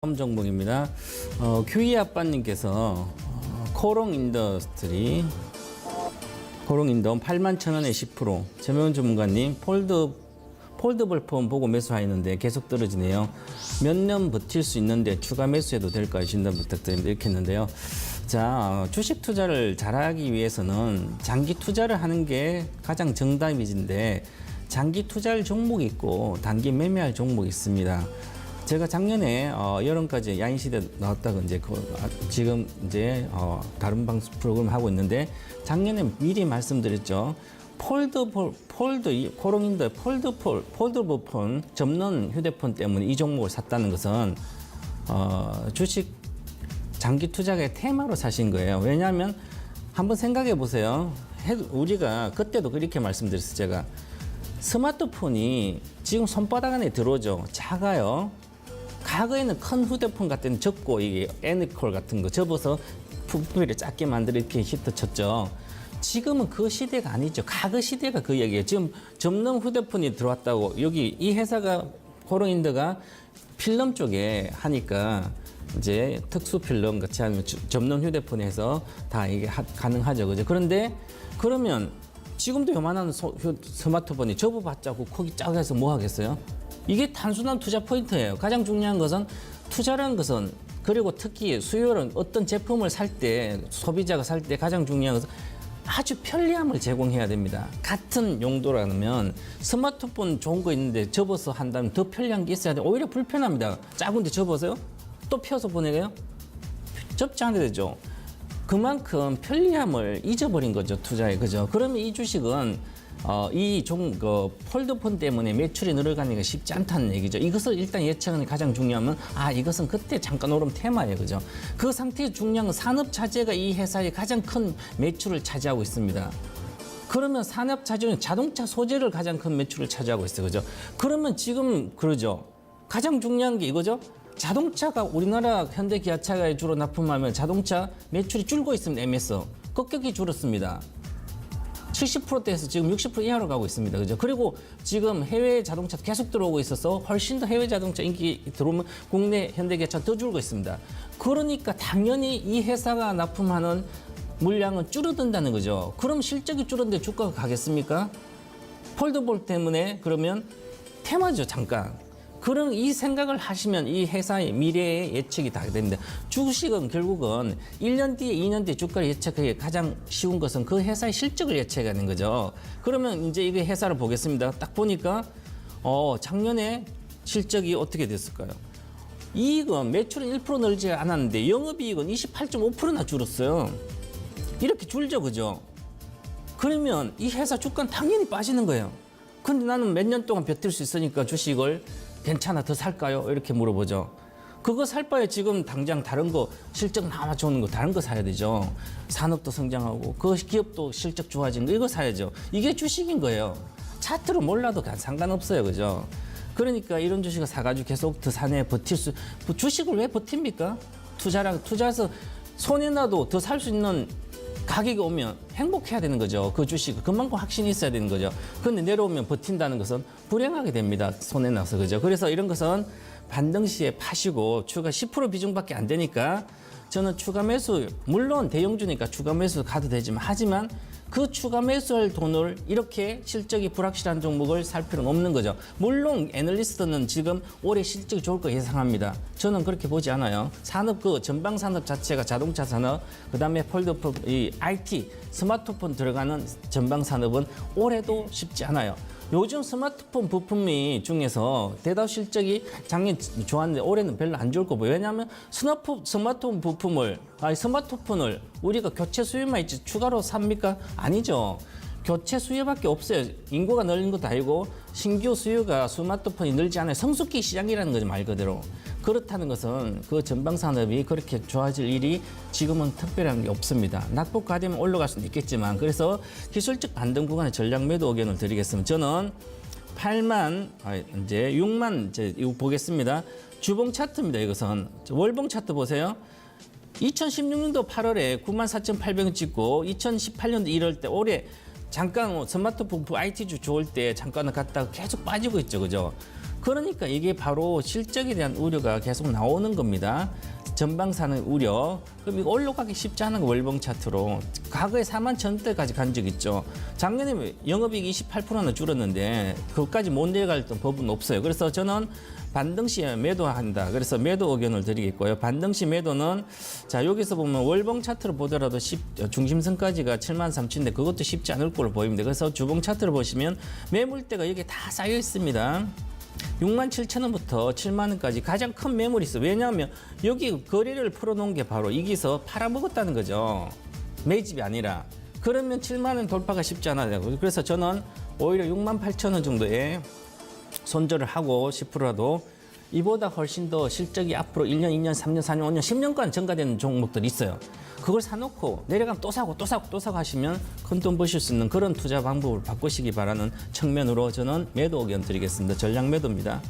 다음 종목입니다. 큐이 아빠님께서 코롱인더스트리 코롱인더 81,000원에 10%. 최명훈 전문가님 폴더블 폰 보고 매수하였는데 계속 떨어지네요. 몇 년 버틸 수 있는데 추가 매수해도 될까요? 진단 부탁드립니다. 이렇게 했는데요. 자, 주식 투자를 잘하기 위해서는 장기 투자를 하는 게 가장 정답이진데 장기 투자할 종목이 있고 단기 매매할 종목이 있습니다. 제가 작년에 여름까지 야인시대 나왔다가 이제 지금 이제 다른 방송 프로그램 하고 있는데 작년에 미리 말씀드렸죠. 코롱인더 폴더블 폰 접는 휴대폰 때문에 이 종목을 샀다는 것은 주식 장기 투자의 테마로 사신 거예요. 왜냐하면 한번 생각해 보세요. 우리가 그때도 그렇게 말씀드렸어요. 제가 스마트폰이 지금 손바닥 안에 들어오죠. 작아요. 과거에는 큰 휴대폰 같은 데는 접고 이게 애니콜 같은 거 접어서 부피를 작게 만들어 이렇게 히트 쳤죠. 지금은 그 시대가 아니죠. 과거 시대가 그 얘기예요. 지금 접는 휴대폰이 들어왔다고 여기 이 회사가 코롱인더가 필름 쪽에 하니까 이제 특수 필름 같이 하면 접는 휴대폰에서 다 이게 가능하죠. 그죠? 그런데 그러면 지금도 요만한 스마트폰이 접어봤자 그 크기 작아서 뭐 하겠어요? 이게 단순한 투자 포인트예요. 가장 중요한 것은 투자라는 것은 그리고 특히 수요는 어떤 제품을 살 때 소비자가 살 때 가장 중요한 것은 아주 편리함을 제공해야 됩니다. 같은 용도라면 스마트폰 좋은 거 있는데 접어서 한다면 더 편리한 게 있어야 돼. 오히려 불편합니다. 작은데 접어서요? 또 펴서 보내게요? 접지 않게 되죠. 그만큼 편리함을 잊어버린 거죠. 투자에. 그죠? 그러면 이 주식은 폴더폰 때문에 매출이 늘어가는 게 쉽지 않다는 얘기죠. 이것을 일단 예측하는 게 가장 중요하면, 이것은 그때 잠깐 오른 테마예요. 그죠? 그 상태에 중요한 건 산업 차제가 이 회사의 가장 큰 매출을 차지하고 있습니다. 그러면 산업 차제는 자동차 소재를 가장 큰 매출을 차지하고 있어요. 그죠? 그러면 지금, 그러죠. 가장 중요한 게 이거죠. 자동차가 우리나라 현대 기아차가 주로 납품하면 자동차 매출이 줄고 있습니다. MS. 급격히 줄었습니다. 70%대에서 지금 60% 이하로 가고 있습니다. 그죠? 그리고 지금 해외 자동차 계속 들어오고 있어서 훨씬 더 해외 자동차 인기 들어오면 국내 현대기아차 더 줄고 있습니다. 그러니까 당연히 이 회사가 납품하는 물량은 줄어든다는 거죠. 그럼 실적이 줄었는데 주가가 가겠습니까? 폴더볼 때문에 그러면 테마죠, 잠깐. 그럼 이 생각을 하시면 이 회사의 미래의 예측이 다 됩니다. 주식은 결국은 1년 뒤에 2년 뒤에 주가를 예측하기 가장 쉬운 것은 그 회사의 실적을 예측하는 거죠. 그러면 이제 이게 회사를 보겠습니다. 딱 보니까 작년에 실적이 어떻게 됐을까요? 이익은 매출은 1% 늘지 않았는데 영업이익은 28.5%나 줄었어요. 이렇게 줄죠, 그죠? 그러면 이 회사 주가는 당연히 빠지는 거예요. 근데 나는 몇 년 동안 버틸 수 있으니까 주식을 괜찮아 더 살까요? 이렇게 물어보죠. 그거 살 바에 지금 당장 다른 거 실적 나와 좋은 거 다른 거 사야 되죠. 산업도 성장하고 그 기업도 실적 좋아진 거 이거 사야죠. 이게 주식인 거예요. 차트로 몰라도 상관없어요. 그죠? 그러니까 이런 주식을 사가지고 계속 더 사내 버틸 수 주식을 왜 버팁니까? 투자해서 손해나도 더 살 수 있는 가격이 오면 행복해야 되는 거죠. 그 주식은 그만큼 확신이 있어야 되는 거죠. 그런데 내려오면 버틴다는 것은 불행하게 됩니다. 손해나서. 그죠? 그래서 이런 것은 반등 시에 파시고 추가 10% 비중밖에 안 되니까 저는 추가 매수, 물론 대형주니까 추가 매수 가도 되지만 하지만 그 추가 매수할 돈을 이렇게 실적이 불확실한 종목을 살 필요는 없는 거죠. 물론 애널리스트는 지금 올해 실적이 좋을 거 예상합니다. 저는 그렇게 보지 않아요. 산업 전방 산업 자체가 자동차 산업, 그다음에 이 IT 스마트폰 들어가는 전방 산업은 올해도 쉽지 않아요. 요즘 스마트폰 부품이 중에서 대다수 실적이 작년 좋았는데 올해는 별로 안 좋을 거고요. 왜냐하면 스마트폰 스마트폰을 우리가 교체 수요만 있지 추가로 삽니까? 아니죠. 교체 수요밖에 없어요. 인구가 늘린 것도 아니고 신규 수요가 스마트폰이 늘지 않아요. 성숙기 시장이라는 거죠, 말 그대로. 그렇다는 것은 그 전방 산업이 그렇게 좋아질 일이 지금은 특별한 게 없습니다. 낙폭화되면 올라갈 수는 있겠지만 그래서 기술적 반등 구간의 전략 매도 의견을 드리겠습니다. 저는 6만 이거 보겠습니다. 주봉 차트입니다. 이것은 월봉 차트 보세요. 2016년도 8월에 94,800원 찍고 2018년도 1월 때 올해 잠깐 스마트폰 IT주 좋을 때 잠깐은 갔다가 계속 빠지고 있죠. 그죠? 그러니까 이게 바로 실적에 대한 우려가 계속 나오는 겁니다. 전방사는 우려. 그럼 이거 올라가기 쉽지 않은 거 월봉 차트로. 과거에 4만 1,000대까지 간 적 있죠. 작년에 영업이익 28%나 줄었는데 그것까지 못 내려갈 법은 없어요. 그래서 저는 반등시에 매도한다. 그래서 매도 의견을 드리겠고요. 반등시 매도는 자 여기서 보면 월봉 차트를 보더라도 중심선까지가 73,000인데 그것도 쉽지 않을 걸로 보입니다. 그래서 주봉 차트를 보시면 매물대가 여기 다 쌓여 있습니다. 67,000원부터 70,000원까지 가장 큰 매물이 있어요. 왜냐하면 여기 거래를 풀어놓은 게 바로 이기서 팔아먹었다는 거죠. 매집이 아니라. 그러면 70,000원 돌파가 쉽지 않아요. 그래서 저는 오히려 68,000원 정도에 손절을 하고 10%라도 이보다 훨씬 더 실적이 앞으로 1년, 2년, 3년, 4년, 5년, 10년간 증가되는 종목들이 있어요. 그걸 사놓고 내려가면 또 사고 또 사고 또 사고 하시면 큰 돈 버실 수 있는 그런 투자 방법을 바꾸시기 바라는 측면으로 저는 매도 의견 드리겠습니다. 전략 매도입니다.